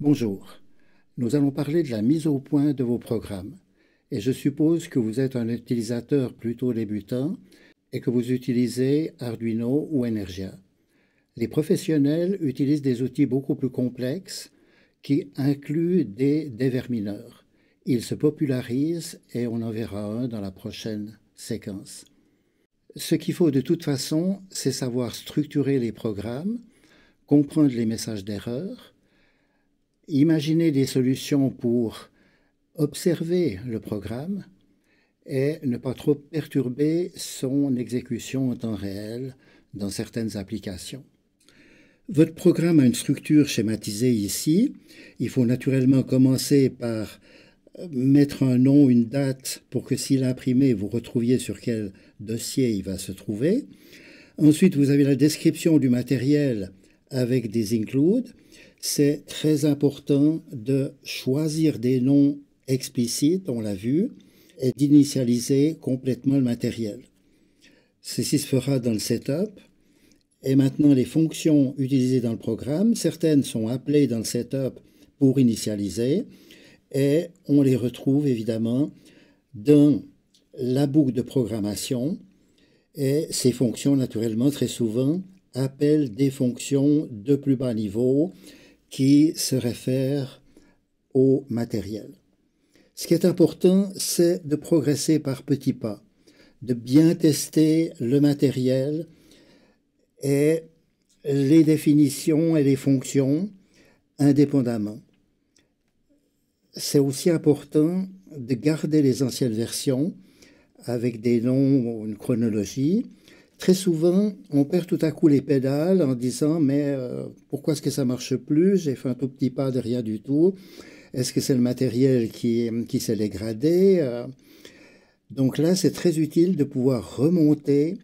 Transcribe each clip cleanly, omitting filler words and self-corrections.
Bonjour, nous allons parler de la mise au point de vos programmes et je suppose que vous êtes un utilisateur plutôt débutant et que vous utilisez Arduino ou Energia. Les professionnels utilisent des outils beaucoup plus complexes qui incluent des dévermineurs. Ils se popularisent et on en verra un dans la prochaine séquence. Ce qu'il faut de toute façon, c'est savoir structurer les programmes, comprendre les messages d'erreur, imaginer des solutions pour observer le programme et ne pas trop perturber son exécution en temps réel dans certaines applications. Votre programme a une structure schématisée ici. Il faut naturellement commencer par mettre un nom, une date pour que s'il est imprimé, vous retrouviez sur quel dossier il va se trouver. Ensuite, vous avez la description du matériel avec des includes. C'est très important de choisir des noms explicites, on l'a vu, et d'initialiser complètement le matériel. Ceci se fera dans le setup. Et maintenant, les fonctions utilisées dans le programme, certaines sont appelées dans le setup pour initialiser, et on les retrouve évidemment dans la boucle de programmation. Et ces fonctions, naturellement, très souvent, appellent des fonctions de plus bas niveau qui se réfèrent au matériel. Ce qui est important, c'est de progresser par petits pas, de bien tester le matériel et les définitions et les fonctions indépendamment. C'est aussi important de garder les anciennes versions avec des noms ou une chronologie. Très souvent, on perd tout à coup les pédales en disant « mais pourquoi est-ce que ça ne marche plus? J'ai fait un tout petit pas de rien du tout. Est-ce que c'est le matériel qui s'est dégradé ?» Donc là, c'est très utile de pouvoir remonter,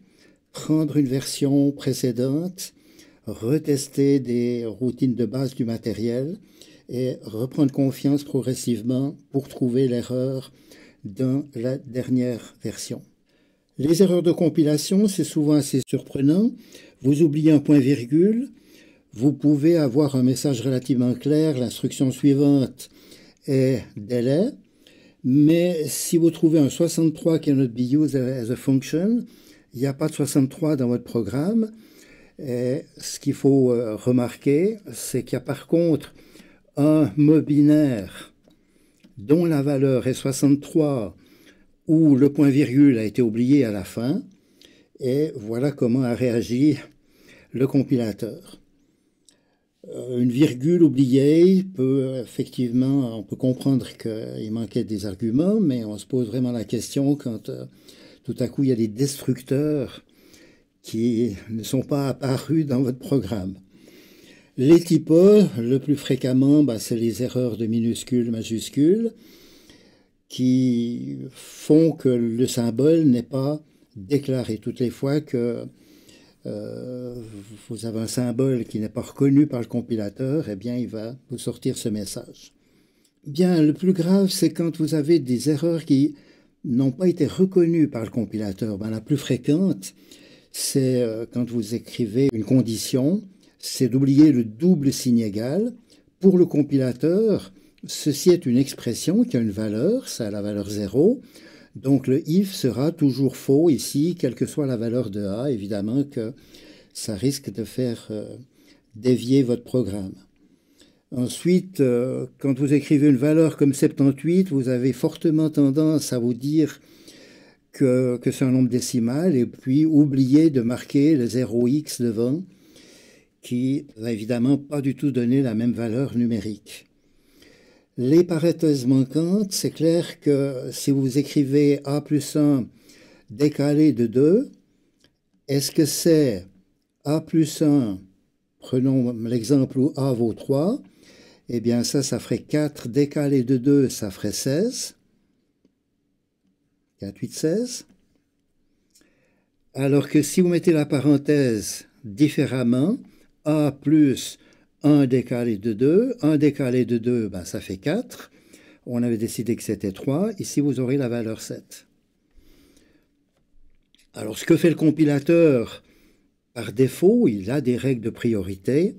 prendre une version précédente, retester des routines de base du matériel et reprendre confiance progressivement pour trouver l'erreur dans la dernière version. Les erreurs de compilation, c'est souvent assez surprenant. Vous oubliez un point-virgule, vous pouvez avoir un message relativement clair, l'instruction suivante est délai, mais si vous trouvez un 63 cannot be used as a function, il n'y a pas de 63 dans votre programme. Et ce qu'il faut remarquer, c'est qu'il y a par contre un mot binaire dont la valeur est 63 où le point-virgule a été oublié à la fin, et voilà comment a réagi le compilateur. Une virgule oubliée peut effectivement, on peut comprendre qu'il manquait des arguments, mais on se pose vraiment la question quand tout à coup il y a des destructeurs qui ne sont pas apparus dans votre programme. Les typos, le plus fréquemment, c'est les erreurs de minuscules, majuscules, qui font que le symbole n'est pas déclaré. Toutes les fois que vous avez un symbole qui n'est pas reconnu par le compilateur, eh bien, il va vous sortir ce message. Bien, le plus grave, c'est quand vous avez des erreurs qui n'ont pas été reconnues par le compilateur. La plus fréquente, c'est quand vous écrivez une condition, c'est d'oublier le double signe égal. Pour le compilateur, ceci est une expression qui a une valeur, ça a la valeur 0. Donc le if sera toujours faux ici, quelle que soit la valeur de a. Évidemment que ça risque de faire dévier votre programme. Ensuite, quand vous écrivez une valeur comme 78, vous avez fortement tendance à vous dire que c'est un nombre décimal et puis oublier de marquer le 0x devant, qui va évidemment pas du tout donner la même valeur numérique. Les parenthèses manquantes, c'est clair que si vous écrivez a plus 1 décalé de 2, est-ce que c'est a plus 1, prenons l'exemple où a vaut 3, eh bien ça ferait 4 décalé de 2, ça ferait 16. 4, 8, 16. Alors que si vous mettez la parenthèse différemment, a plus 1 décalé de 2, 1 décalé de 2, ça fait 4. On avait décidé que c'était 3. Ici, vous aurez la valeur 7. Alors, ce que fait le compilateur, par défaut, il a des règles de priorité.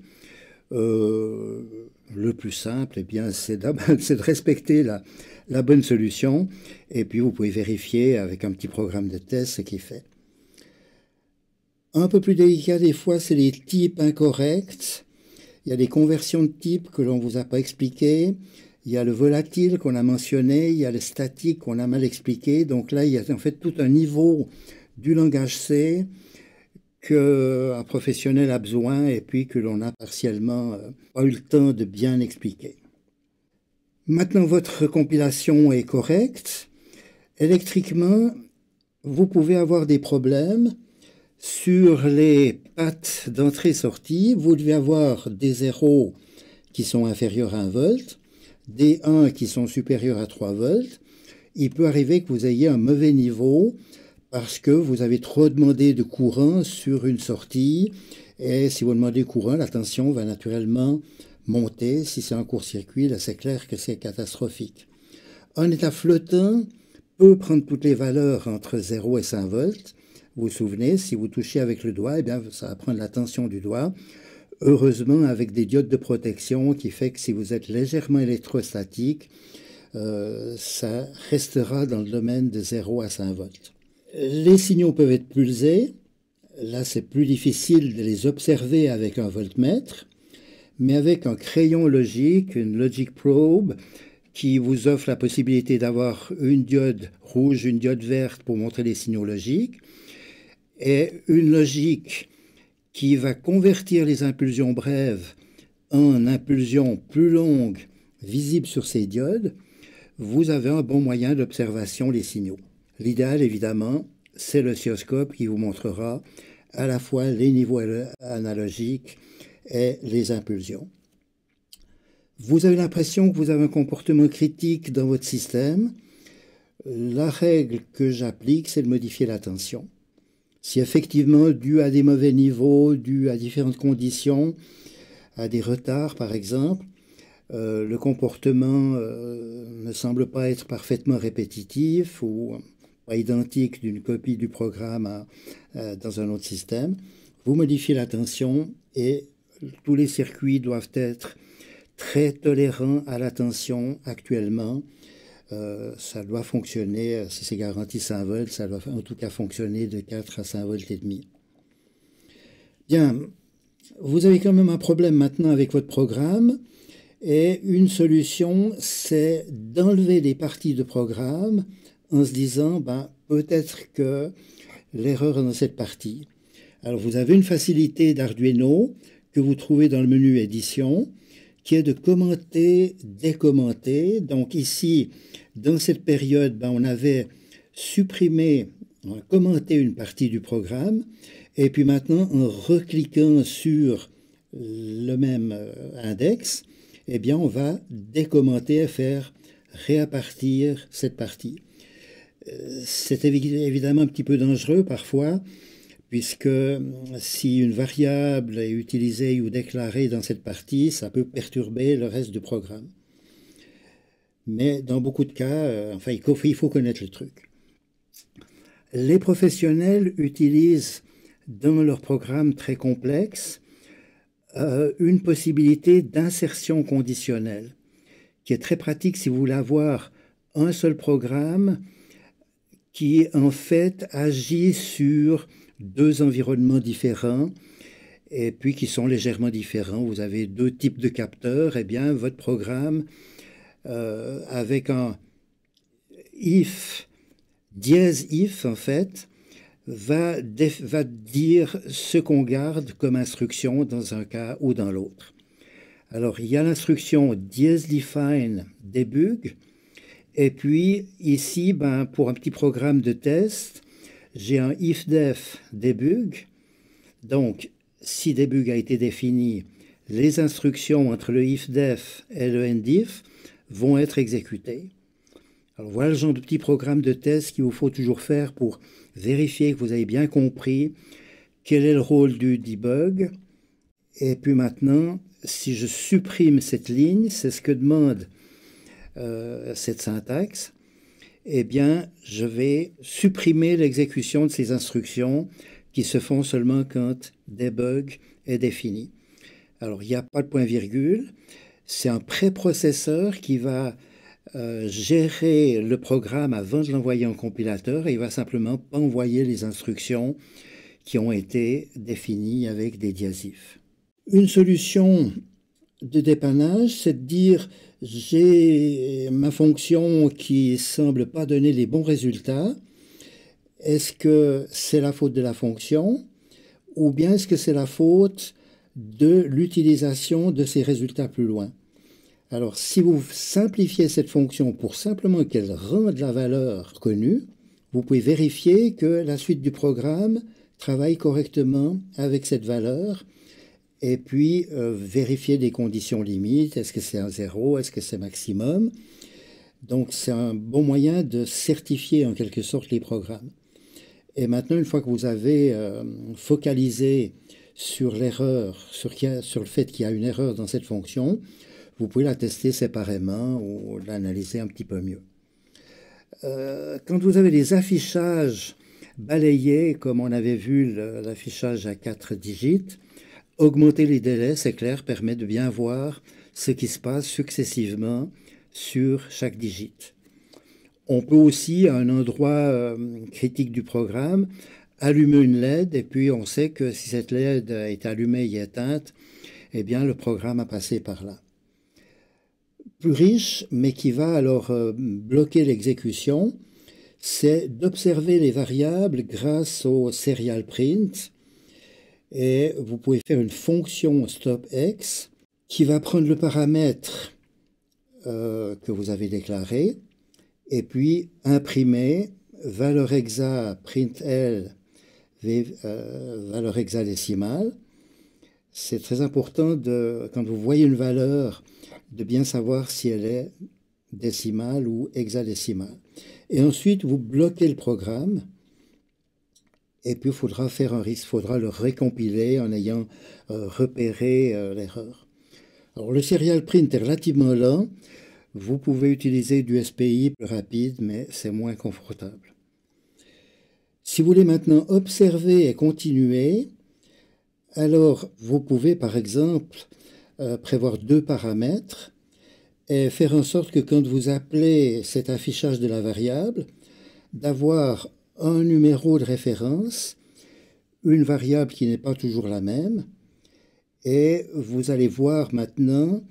Le plus simple, eh bien, c'est de respecter la bonne solution, et puis vous pouvez vérifier avec un petit programme de test ce qu'il fait. Un peu plus délicat des fois, c'est les types incorrects. Il y a des conversions de types que l'on ne vous a pas expliquées. Il y a le volatile qu'on a mentionné, il y a le statique qu'on a mal expliqué. Donc là, il y a en fait tout un niveau du langage C qu'un professionnel a besoin et puis que l'on a partiellement pas eu le temps de bien expliquer. Maintenant, votre compilation est correcte. Électriquement, vous pouvez avoir des problèmes sur les pattes d'entrée-sortie. Vous devez avoir des 0 qui sont inférieurs à 1 volt, des 1 qui sont supérieurs à 3 volts. Il peut arriver que vous ayez un mauvais niveau parce que vous avez trop demandé de courant sur une sortie. Et si vous demandez courant, la tension va naturellement monter. Si c'est un court-circuit, là c'est clair que c'est catastrophique. Un état flottant peut prendre toutes les valeurs entre 0 et 5 volts. Vous vous souvenez, si vous touchez avec le doigt, eh bien, ça va prendre la tension du doigt. Heureusement, avec des diodes de protection qui fait que si vous êtes légèrement électrostatique, ça restera dans le domaine de 0 à 5 volts. Les signaux peuvent être pulsés. Là, c'est plus difficile de les observer avec un voltmètre, mais avec un crayon logique, une logic probe, qui vous offre la possibilité d'avoir une diode rouge, une diode verte pour montrer les signaux logiques, et une logique qui va convertir les impulsions brèves en impulsions plus longues visibles sur ces diodes. Vous avez un bon moyen d'observation des signaux. L'idéal, évidemment, c'est l'oscilloscope qui vous montrera à la fois les niveaux analogiques et les impulsions. Vous avez l'impression que vous avez un comportement critique dans votre système. La règle que j'applique, c'est de modifier la tension. Si effectivement, dû à des mauvais niveaux, dû à différentes conditions, à des retards par exemple, le comportement ne semble pas être parfaitement répétitif ou pas identique d'une copie du programme dans un autre système, vous modifiez la tension et tous les circuits doivent être très tolérants à la tension actuellement. Ça doit fonctionner, si c'est garanti 5 volts, ça doit en tout cas fonctionner de 4 à 5 volts et demi. Bien, vous avez quand même un problème maintenant avec votre programme et une solution, c'est d'enlever des parties de programme en se disant, peut-être que l'erreur est dans cette partie. Alors vous avez une facilité d'Arduino que vous trouvez dans le menu édition, qui est de commenter, décommenter. Donc ici, dans cette période, on avait supprimé, on a commenté une partie du programme, et puis maintenant, en recliquant sur le même index, eh bien, on va décommenter et faire réappartir cette partie. C'est évidemment un petit peu dangereux parfois, puisque si une variable est utilisée ou déclarée dans cette partie, ça peut perturber le reste du programme. Mais dans beaucoup de cas, il faut connaître le truc. Les professionnels utilisent dans leurs programmes très complexes une possibilité d'insertion conditionnelle, qui est très pratique si vous voulez avoir un seul programme qui en fait agit sur 2 environnements différents et puis qui sont légèrement différents. Vous avez 2 types de capteurs. Eh bien, votre programme, avec un if, dièse if en fait, va dire ce qu'on garde comme instruction dans un cas ou dans l'autre. Alors, il y a l'instruction dièse define debug. Et puis, ici, pour un petit programme de test, j'ai un ifdef debug. Donc, si debug a été défini, les instructions entre le ifdef et le endif vont être exécutées. Alors, voilà le genre de petit programme de test qu'il vous faut toujours faire pour vérifier que vous avez bien compris quel est le rôle du debug. Et puis maintenant, si je supprime cette ligne, c'est ce que demande cette syntaxe, eh bien, je vais supprimer l'exécution de ces instructions qui se font seulement quand debug est défini. Alors, il n'y a pas de point-virgule. C'est un préprocesseur qui va gérer le programme avant de l'envoyer en compilateur et il va simplement pas envoyer les instructions qui ont été définies avec des diazifs. Une solution de dépannage, c'est de dire j'ai ma fonction qui semble pas donner les bons résultats. Est-ce que c'est la faute de la fonction ou bien est-ce que c'est la faute de l'utilisation de ces résultats plus loin? Alors, si vous simplifiez cette fonction pour simplement qu'elle rende la valeur connue, vous pouvez vérifier que la suite du programme travaille correctement avec cette valeur et puis vérifier des conditions limites. Est-ce que c'est un 0? Est-ce que c'est maximum? Donc, c'est un bon moyen de certifier en quelque sorte les programmes. Et maintenant, une fois que vous avez focalisé sur l'erreur, sur le fait qu'il y a une erreur dans cette fonction, vous pouvez la tester séparément ou l'analyser un petit peu mieux. Quand vous avez des affichages balayés, comme on avait vu l'affichage à 4 digits, augmenter les délais, c'est clair, permet de bien voir ce qui se passe successivement sur chaque digit. On peut aussi, à un endroit critique du programme, allumer une LED et puis on sait que si cette LED est allumée et éteinte, eh bien le programme a passé par là. Plus riche, mais qui va alors bloquer l'exécution, c'est d'observer les variables grâce au serial print. Et vous pouvez faire une fonction stopx qui va prendre le paramètre que vous avez déclaré et puis imprimer valeur hexa printl valeur hexadécimale. C'est très important quand vous voyez une valeur de bien savoir si elle est décimale ou hexadécimale. Et ensuite, vous bloquez le programme et puis il faudra le récompiler en ayant repéré l'erreur. Alors le serial print est relativement lent. Vous pouvez utiliser du SPI plus rapide, mais c'est moins confortable. Si vous voulez maintenant observer et continuer, alors vous pouvez par exemple prévoir 2 paramètres et faire en sorte que quand vous appelez cet affichage de la variable, d'avoir un numéro de référence, une variable qui n'est pas toujours la même, et vous allez voir maintenant,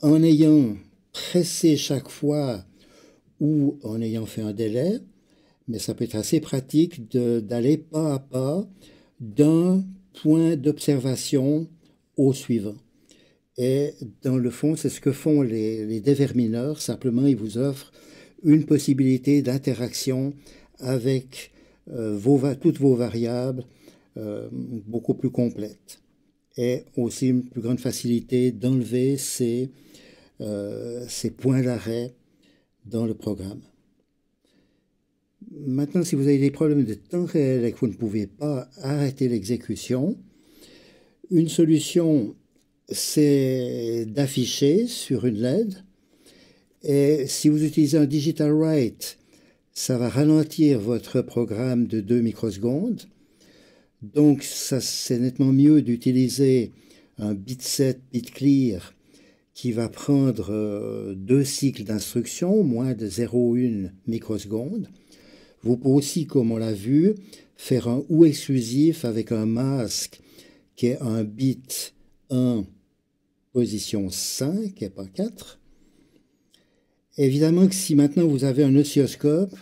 en ayant pressé chaque fois ou en ayant fait un délai, mais ça peut être assez pratique d'aller pas à pas d'un point d'observation au suivant. Et dans le fond, c'est ce que font les dévermineurs. Simplement, ils vous offrent une possibilité d'interaction avec toutes vos variables beaucoup plus complète. Et aussi une plus grande facilité d'enlever ces points d'arrêt dans le programme. Maintenant, si vous avez des problèmes de temps réel et que vous ne pouvez pas arrêter l'exécution, une solution, c'est d'afficher sur une LED. Et si vous utilisez un digital write, ça va ralentir votre programme de 2 microsecondes. Donc, c'est nettement mieux d'utiliser un bitset, bitclear, qui va prendre 2 cycles d'instruction, moins de 0,1 microseconde. Vous pouvez aussi, comme on l'a vu, faire un OU exclusif avec un masque qui est un bit 1 position 5 et pas 4. Évidemment que si maintenant vous avez un oscilloscope,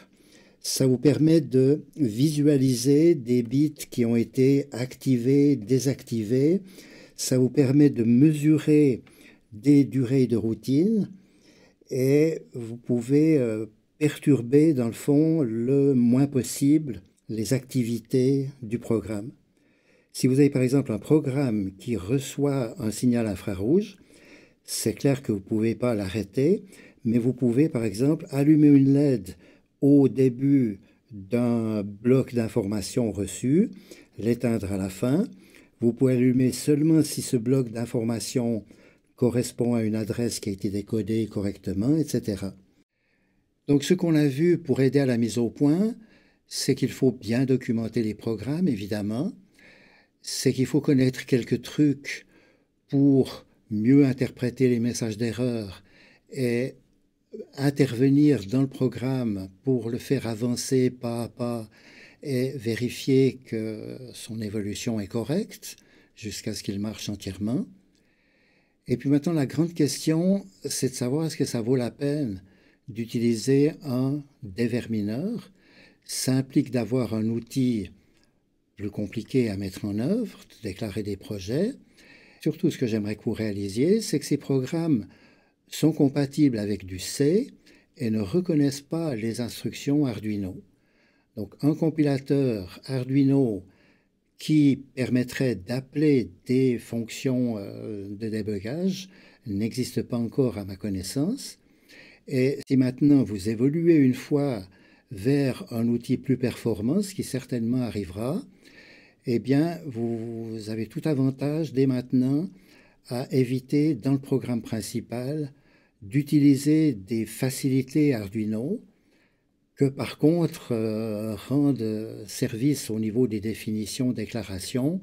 ça vous permet de visualiser des bits qui ont été activés, désactivés. Ça vous permet de mesurer des durées de routine et vous pouvez perturber dans le fond le moins possible les activités du programme. Si vous avez par exemple un programme qui reçoit un signal infrarouge, c'est clair que vous ne pouvez pas l'arrêter, mais vous pouvez par exemple allumer une LED au début d'un bloc d'informations reçu, l'éteindre à la fin. Vous pouvez allumer seulement si ce bloc d'informations correspond à une adresse qui a été décodée correctement, etc. Donc ce qu'on a vu pour aider à la mise au point, c'est qu'il faut bien documenter les programmes, évidemment. C'est qu'il faut connaître quelques trucs pour mieux interpréter les messages d'erreur et intervenir dans le programme pour le faire avancer pas à pas et vérifier que son évolution est correcte jusqu'à ce qu'il marche entièrement. Et puis maintenant, la grande question, c'est de savoir est-ce que ça vaut la peine d'utiliser un dévermineur. Ça implique d'avoir un outil plus compliqué à mettre en œuvre, de déclarer des projets. Surtout, ce que j'aimerais que vous réalisiez, c'est que ces programmes sont compatibles avec du C et ne reconnaissent pas les instructions Arduino. Donc, un compilateur Arduino qui permettrait d'appeler des fonctions de débugage n'existe pas encore à ma connaissance. Et si maintenant vous évoluez une fois vers un outil plus performant, ce qui certainement arrivera, eh bien, vous avez tout avantage dès maintenant à éviter dans le programme principal d'utiliser des facilités Arduino que par contre rendent service au niveau des définitions, déclarations,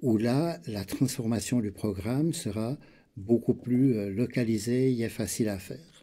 où là, la transformation du programme sera beaucoup plus localisée et facile à faire.